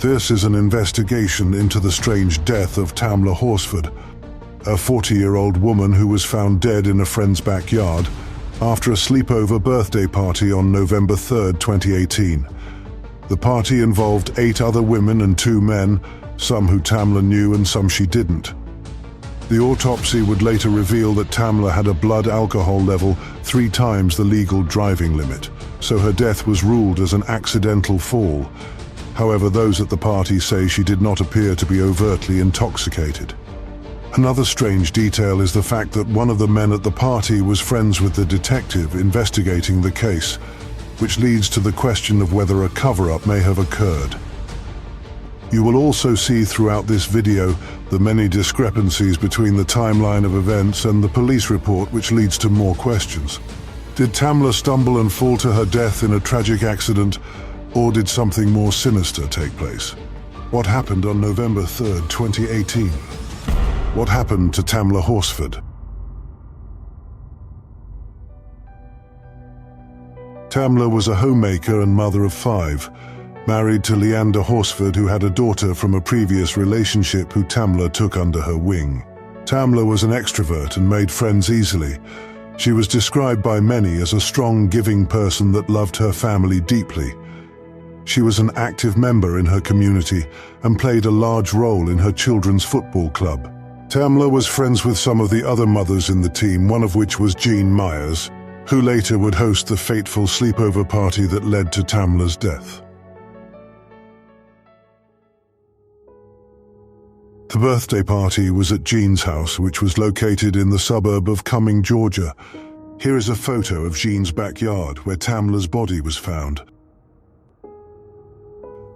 This is an investigation into the strange death of Tamla Horsford, a 40-year-old woman who was found dead in a friend's backyard after a sleepover birthday party on November 3, 2018. The party involved 8 other women and 2 men, some who Tamla knew and some she didn't. The autopsy would later reveal that Tamla had a blood alcohol level 3 times the legal driving limit, so her death was ruled as an accidental fall. However, those at the party say she did not appear to be overtly intoxicated. Another strange detail is the fact that one of the men at the party was friends with the detective investigating the case, which leads to the question of whether a cover-up may have occurred. You will also see throughout this video the many discrepancies between the timeline of events and the police report, which leads to more questions. Did Tamla stumble and fall to her death in a tragic accident, or did something more sinister take place? What happened on November 3, 2018? What happened to Tamla Horsford? Tamla was a homemaker and mother of 5, married to Leander Horsford, who had a daughter from a previous relationship who Tamla took under her wing. Tamla was an extrovert and made friends easily. She was described by many as a strong, giving person that loved her family deeply. She was an active member in her community and played a large role in her children's football club. Tamla was friends with some of the other mothers in the team, one of which was Jean Myers, who later would host the fateful sleepover party that led to Tamla's death. The birthday party was at Jean's house, which was located in the suburb of Cumming, Georgia. Here is a photo of Jean's backyard where Tamla's body was found.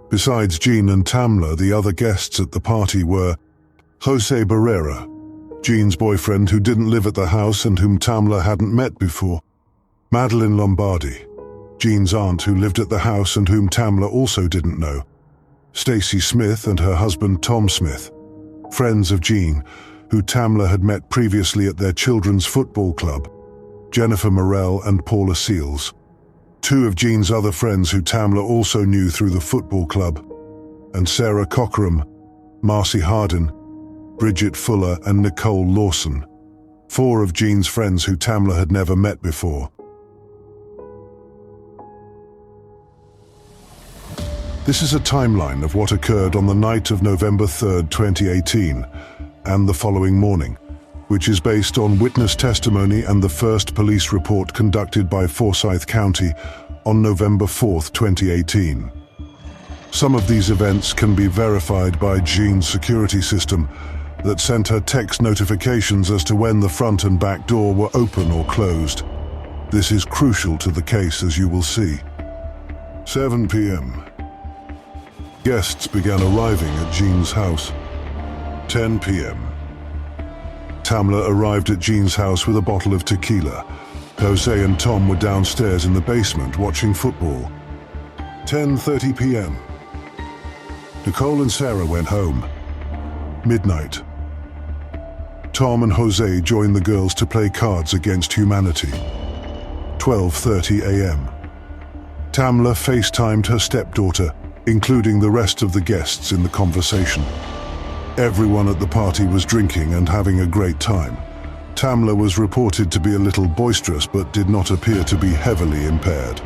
Besides Jean and Tamla, the other guests at the party were Jose Barrera, Jean's boyfriend who didn't live at the house and whom Tamla hadn't met before; Madeline Lombardi, Jean's aunt who lived at the house and whom Tamla also didn't know; Stacy Smith and her husband Tom Smith, friends of Jean, who Tamla had met previously at their children's football club; Jennifer Morell and Paula Seals, 2 of Jean's other friends who Tamla also knew through the football club; and Sarah Cockram, Marcy Hardin, Bridget Fuller and Nicole Lawson, 4 of Jean's friends who Tamla had never met before. This is a timeline of what occurred on the night of November 3, 2018, and the following morning, which is based on witness testimony and the first police report conducted by Forsyth County on November 4, 2018. Some of these events can be verified by Jean's security system that sent her text notifications as to when the front and back door were open or closed. This is crucial to the case, as you will see. 7 p.m. Guests began arriving at Jean's house. 10 p.m. Tamla arrived at Jean's house with a bottle of tequila. Jose and Tom were downstairs in the basement watching football. 10:30 p.m. Nicole and Sarah went home. Midnight. Tom and Jose joined the girls to play Cards Against Humanity. 12:30 a.m. Tamla FaceTimed her stepdaughter, including the rest of the guests in the conversation. Everyone at the party was drinking and having a great time. Tamla was reported to be a little boisterous but did not appear to be heavily impaired.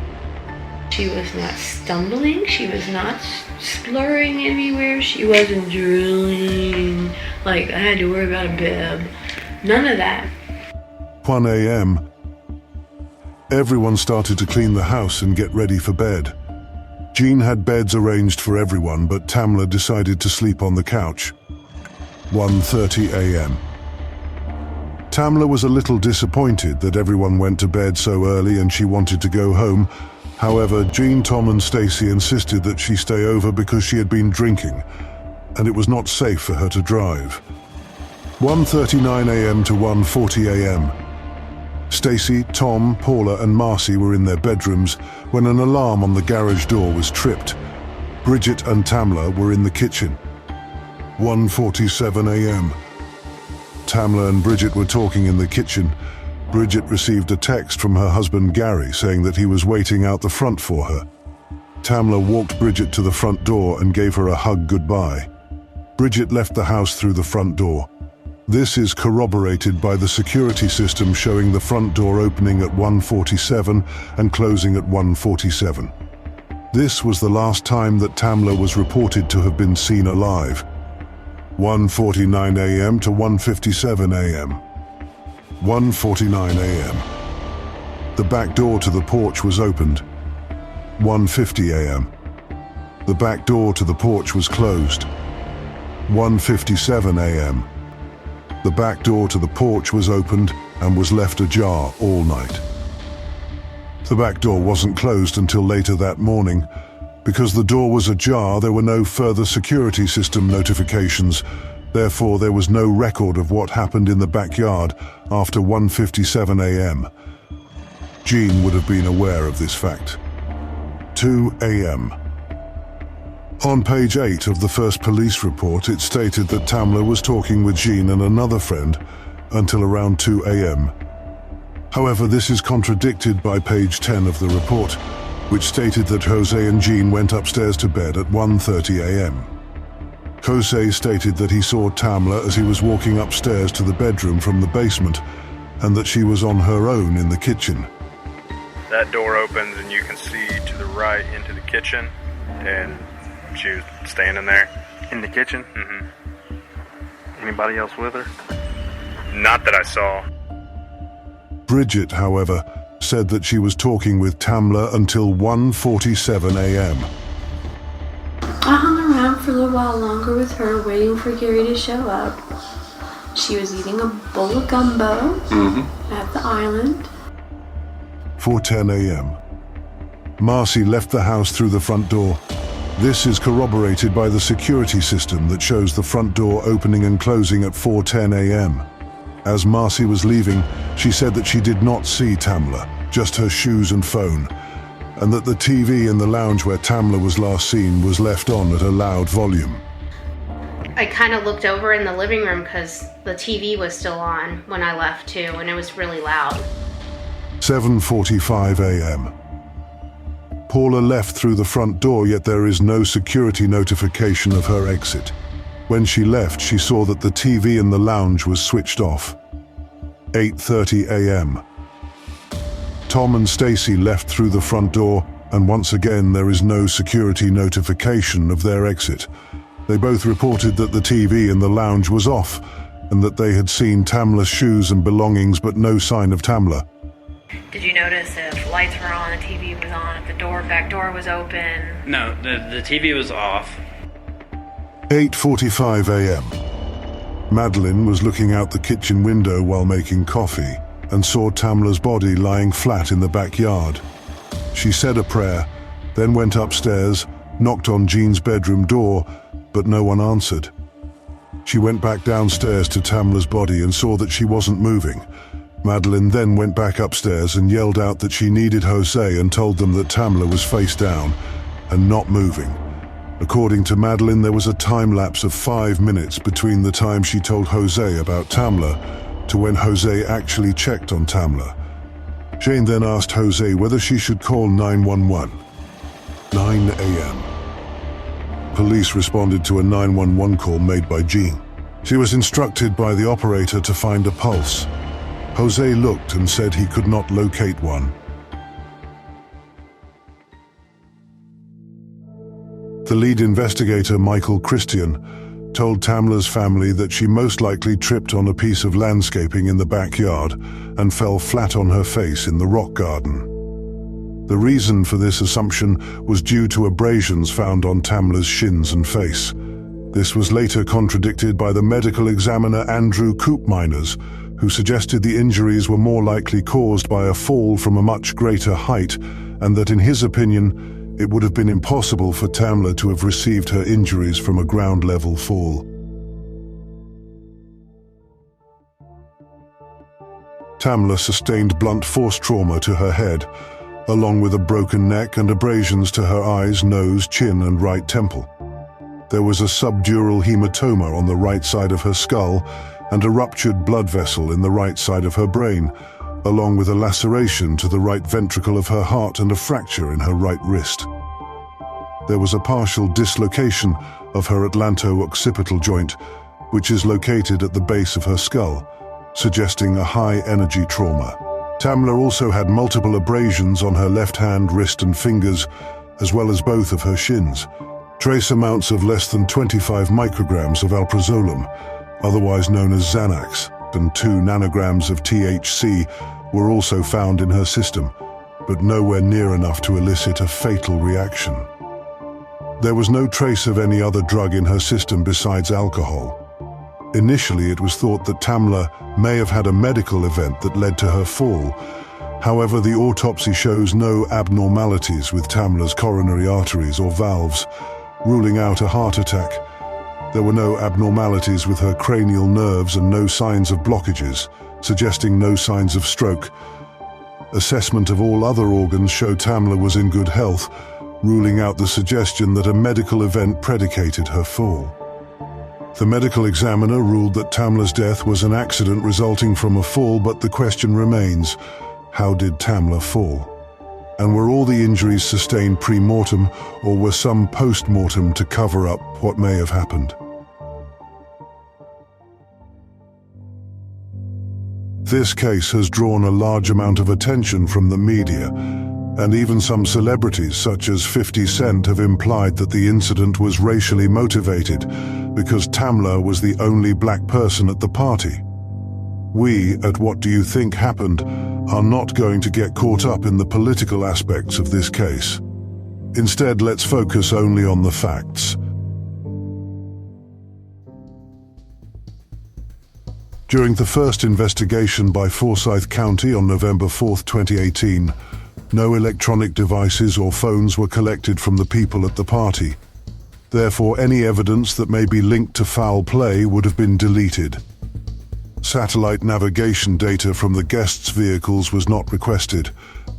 She was not stumbling, she was not slurring anywhere, she wasn't drooling, like I had to worry about a bib. None of that. 1 a.m. Everyone started to clean the house and get ready for bed. Jean had beds arranged for everyone, but Tamla decided to sleep on the couch. 1:30 a.m. Tamla was a little disappointed that everyone went to bed so early and she wanted to go home. However, Jean, Tom and Stacy insisted that she stay over because she had been drinking and it was not safe for her to drive. 1:39 a.m. to 1:40 a.m. Stacy, Tom, Paula and Marcy were in their bedrooms when an alarm on the garage door was tripped. Bridget and Tamla were in the kitchen. 1:47 a.m. Tamla and Bridget were talking in the kitchen. Bridget received a text from her husband Gary saying that he was waiting out the front for her. Tamla walked Bridget to the front door and gave her a hug goodbye. Bridget left the house through the front door. This is corroborated by the security system showing the front door opening at 1:47 and closing at 1:47. This was the last time that Tamla was reported to have been seen alive. 1:49 a.m. to 1:57 a.m. 1:49 a.m. The back door to the porch was opened. 1:50 a.m. The back door to the porch was closed. 1:57 a.m. The back door to the porch was opened and was left ajar all night. The back door wasn't closed until later that morning. Because the door was ajar, there were no further security system notifications. Therefore, there was no record of what happened in the backyard after 1:57 a.m. Jean would have been aware of this fact. 2 a.m. On page 8 of the first police report, it stated that Tamla was talking with Jean and another friend until around 2 a.m. However, this is contradicted by page 10 of the report, which stated that Jose and Jean went upstairs to bed at 1:30 a.m. Jose stated that he saw Tamla as he was walking upstairs to the bedroom from the basement and that she was on her own in the kitchen. That door opens and you can see to the right into the kitchen, and she was standing there. In the kitchen? Mm-hmm. Anybody else with her? Not that I saw. Bridget, however, said that she was talking with Tamla until 1:47 a.m. I hung around for a little while longer with her, waiting for Gary to show up. She was eating a bowl of gumbo at the island. 4:10 a.m. Marcy left the house through the front door. This is corroborated by the security system that shows the front door opening and closing at 4:10 a.m. As Marcy was leaving, she said that she did not see Tamla, just her shoes and phone, and that the TV in the lounge where Tamla was last seen was left on at a loud volume. I kind of looked over in the living room because the TV was still on when I left too, and it was really loud. 7:45 a.m. Paula left through the front door, yet there is no security notification of her exit. When she left, she saw that the TV in the lounge was switched off. 8:30 a.m. Tom and Stacy left through the front door, and once again there is no security notification of their exit. They both reported that the TV in the lounge was off, and that they had seen Tamla's shoes and belongings, but no sign of Tamla. Did you notice if lights were on, the TV was on, if the back door was open? No, the TV was off. 8:45 a.m. Madeline was looking out the kitchen window while making coffee and saw Tamla's body lying flat in the backyard. She said a prayer, then went upstairs, knocked on Jean's bedroom door, but no one answered. She went back downstairs to Tamla's body and saw that she wasn't moving. Madeline then went back upstairs and yelled out that she needed Jose and told them that Tamla was face down and not moving. According to Madeline, there was a time lapse of 5 minutes between the time she told Jose about Tamla to when Jose actually checked on Tamla. Jane then asked Jose whether she should call 911. 9 a.m. Police responded to a 911 call made by Jean. She was instructed by the operator to find a pulse. Jose looked and said he could not locate one. The lead investigator, Michael Christian, told Tamla's family that she most likely tripped on a piece of landscaping in the backyard and fell flat on her face in the rock garden. The reason for this assumption was due to abrasions found on Tamla's shins and face. This was later contradicted by the medical examiner Andrew Koopmeiners, who suggested the injuries were more likely caused by a fall from a much greater height, and that in his opinion, it would have been impossible for Tamla to have received her injuries from a ground-level fall. Tamla sustained blunt force trauma to her head, along with a broken neck and abrasions to her eyes, nose, chin, and right temple. There was a subdural hematoma on the right side of her skull and a ruptured blood vessel in the right side of her brain, along with a laceration to the right ventricle of her heart and a fracture in her right wrist. There was a partial dislocation of her atlanto-occipital joint, which is located at the base of her skull, suggesting a high-energy trauma. Tamla also had multiple abrasions on her left hand, wrist and fingers, as well as both of her shins. Trace amounts of less than 25 micrograms of alprazolam, otherwise known as Xanax, and 2 nanograms of THC were also found in her system, but nowhere near enough to elicit a fatal reaction. There was no trace of any other drug in her system besides alcohol. Initially, it was thought that Tamla may have had a medical event that led to her fall. However, the autopsy shows no abnormalities with Tamla's coronary arteries or valves, ruling out a heart attack. There were no abnormalities with her cranial nerves and no signs of blockages, suggesting no signs of stroke. Assessment of all other organs showed Tamla was in good health, ruling out the suggestion that a medical event predicated her fall. The medical examiner ruled that Tamla's death was an accident resulting from a fall, but the question remains, how did Tamla fall? And were all the injuries sustained pre-mortem, or were some post-mortem to cover up what may have happened? This case has drawn a large amount of attention from the media, and even some celebrities such as 50 Cent have implied that the incident was racially motivated because Tamla was the only black person at the party. We, at What Do You Think Happened, are not going to get caught up in the political aspects of this case. Instead, let's focus only on the facts. During the first investigation by Forsyth County on November 4, 2018, no electronic devices or phones were collected from the people at the party. Therefore, any evidence that may be linked to foul play would have been deleted. Satellite navigation data from the guests' vehicles was not requested,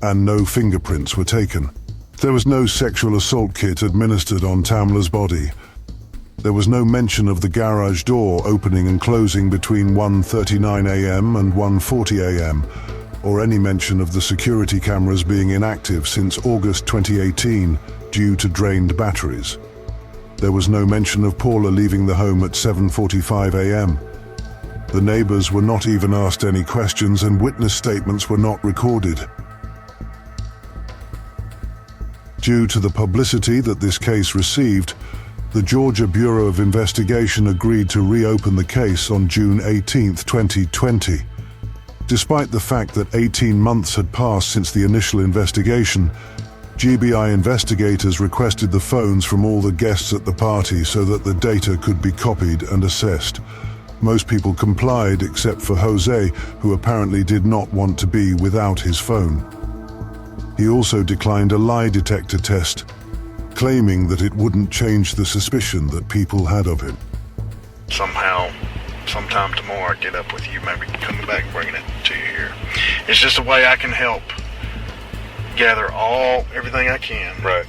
and no fingerprints were taken. There was no sexual assault kit administered on Tamla's body. There was no mention of the garage door opening and closing between 1:39 a.m. and 1:40 a.m., or any mention of the security cameras being inactive since August 2018 due to drained batteries. There was no mention of Paula leaving the home at 7:45 a.m. The neighbors were not even asked any questions, and witness statements were not recorded. Due to the publicity that this case received, the Georgia Bureau of Investigation agreed to reopen the case on June 18, 2020. Despite the fact that 18 months had passed since the initial investigation, GBI investigators requested the phones from all the guests at the party so that the data could be copied and assessed. Most people complied except for Jose, who apparently did not want to be without his phone. He also declined a lie detector test, claiming that it wouldn't change the suspicion that people had of him. Sometime tomorrow I get up with you, maybe coming back, bringing it to you here. It's just a way I can help gather everything I can. Right.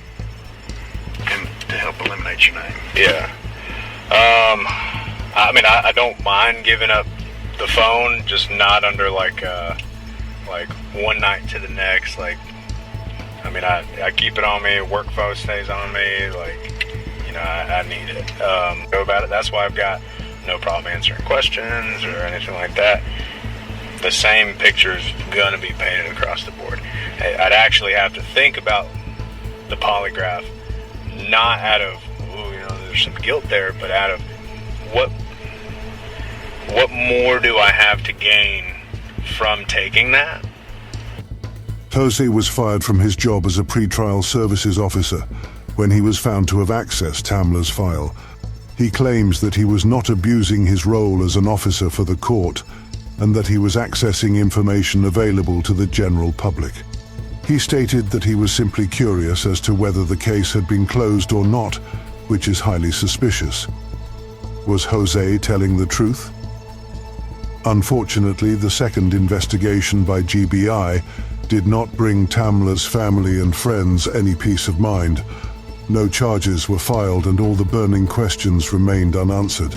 And to help eliminate your name. Yeah. I mean, I don't mind giving up the phone, just not under like one night to the next. Like, I mean, I keep it on me. Work phone stays on me. Like, you know, I need it. Go about it. That's why I've got no problem answering questions or anything like that. The same picture's gonna be painted across the board. I'd actually have to think about the polygraph, not out of, there's some guilt there, but out of what more do I have to gain from taking that? Jose was fired from his job as a pretrial services officer when he was found to have accessed Tamla's file. He claims that he was not abusing his role as an officer for the court and that he was accessing information available to the general public. He stated that he was simply curious as to whether the case had been closed or not, which is highly suspicious. Was Jose telling the truth? Unfortunately, the second investigation by GBI did not bring Tamla's family and friends any peace of mind. No charges were filed and all the burning questions remained unanswered.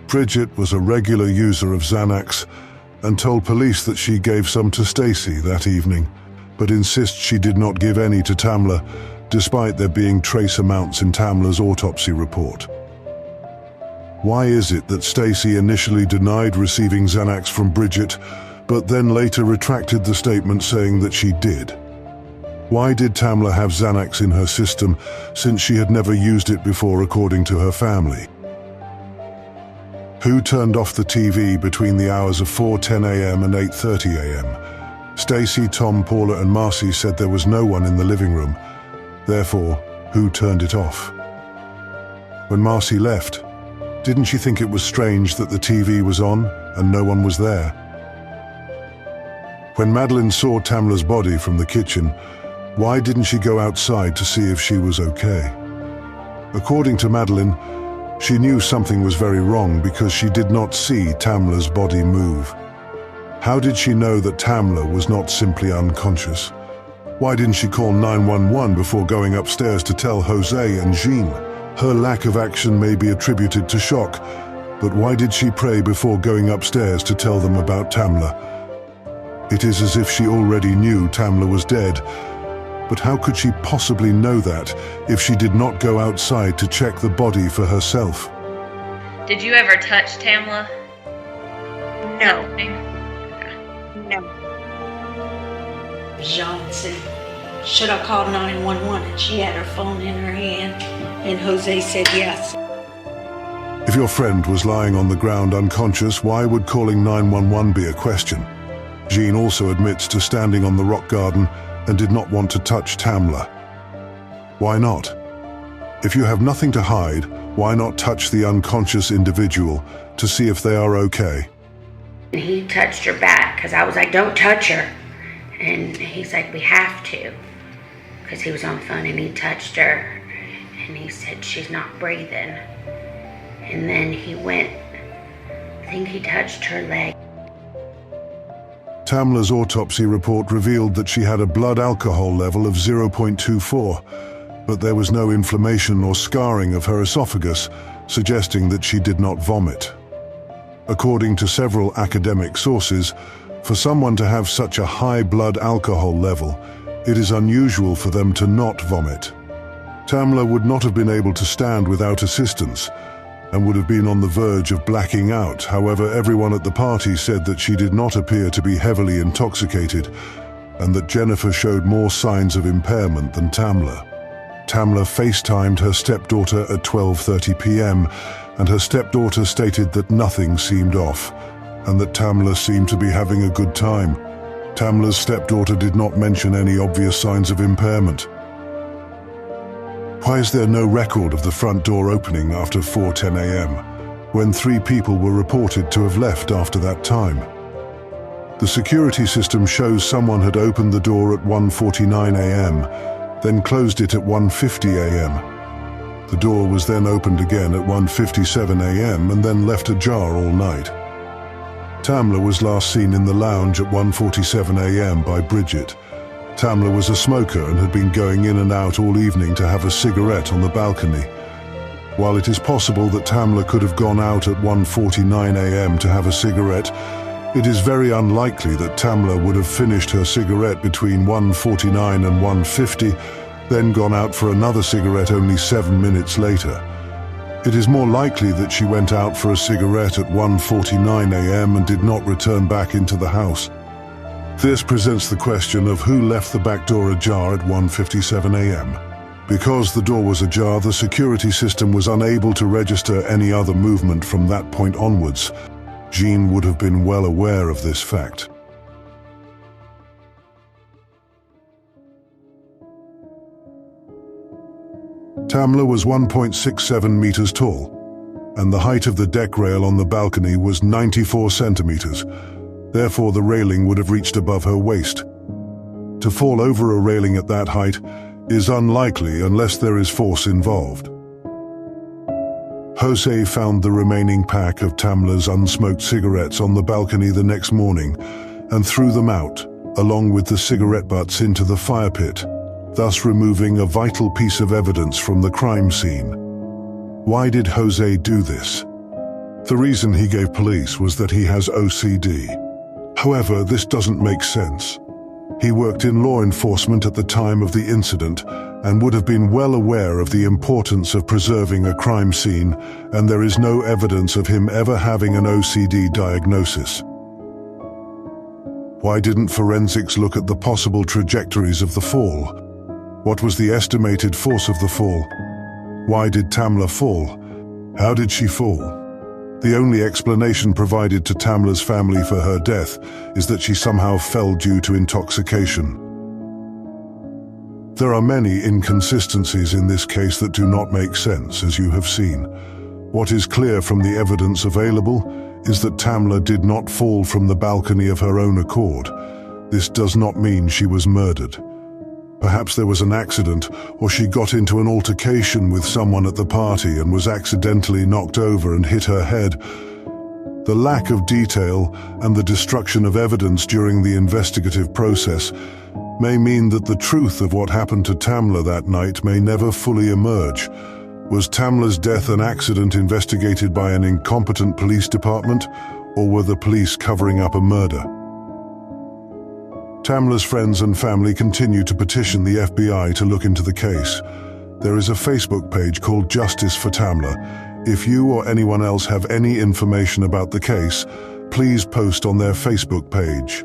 Bridget was a regular user of Xanax and told police that she gave some to Stacy that evening, but insists she did not give any to Tamla, despite there being trace amounts in Tamla's autopsy report. Why is it that Stacy initially denied receiving Xanax from Bridget, but then later retracted the statement saying that she did? Why did Tamla have Xanax in her system, since she had never used it before, according to her family? Who turned off the TV between the hours of 4:10 a.m. and 8:30 a.m.? Stacy, Tom, Paula, and Marcy said there was no one in the living room. Therefore, who turned it off? When Marcy left, didn't she think it was strange that the TV was on and no one was there? When Madeline saw Tamla's body from the kitchen, why didn't she go outside to see if she was okay? According to Madeline, she knew something was very wrong because she did not see Tamla's body move. How did she know that Tamla was not simply unconscious? Why didn't she call 911 before going upstairs to tell Jose and Jean? Her lack of action may be attributed to shock, but why did she pray before going upstairs to tell them about Tamla? It is as if she already knew Tamla was dead, but how could she possibly know that if she did not go outside to check the body for herself? Did you ever touch Tamla? No. Nothing? No. Jean said, should I call 911? And she had her phone in her hand, and Jose said yes. If your friend was lying on the ground unconscious, why would calling 911 be a question? Jean also admits to standing on the rock garden and did not want to touch Tamla. Why not? If you have nothing to hide, why not touch the unconscious individual to see if they are okay? He touched her back because I was like, don't touch her. And he's like, we have to. Because he was on the phone and he touched her. And he said, she's not breathing. And then he went, I think he touched her leg. Tamla's autopsy report revealed that she had a blood alcohol level of 0.24, but there was no inflammation or scarring of her esophagus, suggesting that she did not vomit. According to several academic sources, for someone to have such a high blood alcohol level, it is unusual for them to not vomit. Tamla would not have been able to stand without assistance and would have been on the verge of blacking out. However, everyone at the party said that she did not appear to be heavily intoxicated and that Jennifer showed more signs of impairment than Tamla. Tamla FaceTimed her stepdaughter at 12:30 p.m. and her stepdaughter stated that nothing seemed off and that Tamla seemed to be having a good time. Tamla's stepdaughter did not mention any obvious signs of impairment. Why is there no record of the front door opening after 4:10 a.m., when 3 people were reported to have left after that time? The security system shows someone had opened the door at 1:49 a.m., then closed it at 1:50 a.m. The door was then opened again at 1:57 a.m. and then left ajar all night. Tamla was last seen in the lounge at 1:47 a.m. by Bridget. Tamla was a smoker and had been going in and out all evening to have a cigarette on the balcony. While it is possible that Tamla could have gone out at 1:49 a.m. to have a cigarette, it is very unlikely that Tamla would have finished her cigarette between 1:49 and 1:50, then gone out for another cigarette only 7 minutes later. It is more likely that she went out for a cigarette at 1:49 a.m. and did not return back into the house. This presents the question of who left the back door ajar at 1:57 a.m. Because the door was ajar, the security system was unable to register any other movement from that point onwards. Jean would have been well aware of this fact. Tamla was 1.67 meters tall, and the height of the deck rail on the balcony was 94 centimeters. Therefore, the railing would have reached above her waist. To fall over a railing at that height is unlikely unless there is force involved. Jose found the remaining pack of Tamla's unsmoked cigarettes on the balcony the next morning and threw them out, along with the cigarette butts, into the fire pit, thus removing a vital piece of evidence from the crime scene. Why did Jose do this? The reason he gave police was that he has OCD. However, this doesn't make sense. He worked in law enforcement at the time of the incident and would have been well aware of the importance of preserving a crime scene, and there is no evidence of him ever having an OCD diagnosis. Why didn't forensics look at the possible trajectories of the fall? What was the estimated force of the fall? Why did Tamla fall? How did she fall? The only explanation provided to Tamla's family for her death is that she somehow fell due to intoxication. There are many inconsistencies in this case that do not make sense, as you have seen. What is clear from the evidence available is that Tamla did not fall from the balcony of her own accord. This does not mean she was murdered. Perhaps there was an accident, or she got into an altercation with someone at the party and was accidentally knocked over and hit her head. The lack of detail and the destruction of evidence during the investigative process may mean that the truth of what happened to Tamla that night may never fully emerge. Was Tamla's death an accident investigated by an incompetent police department, or were the police covering up a murder? Tamla's friends and family continue to petition the FBI to look into the case. There is a Facebook page called Justice for Tamla. If you or anyone else have any information about the case, please post on their Facebook page.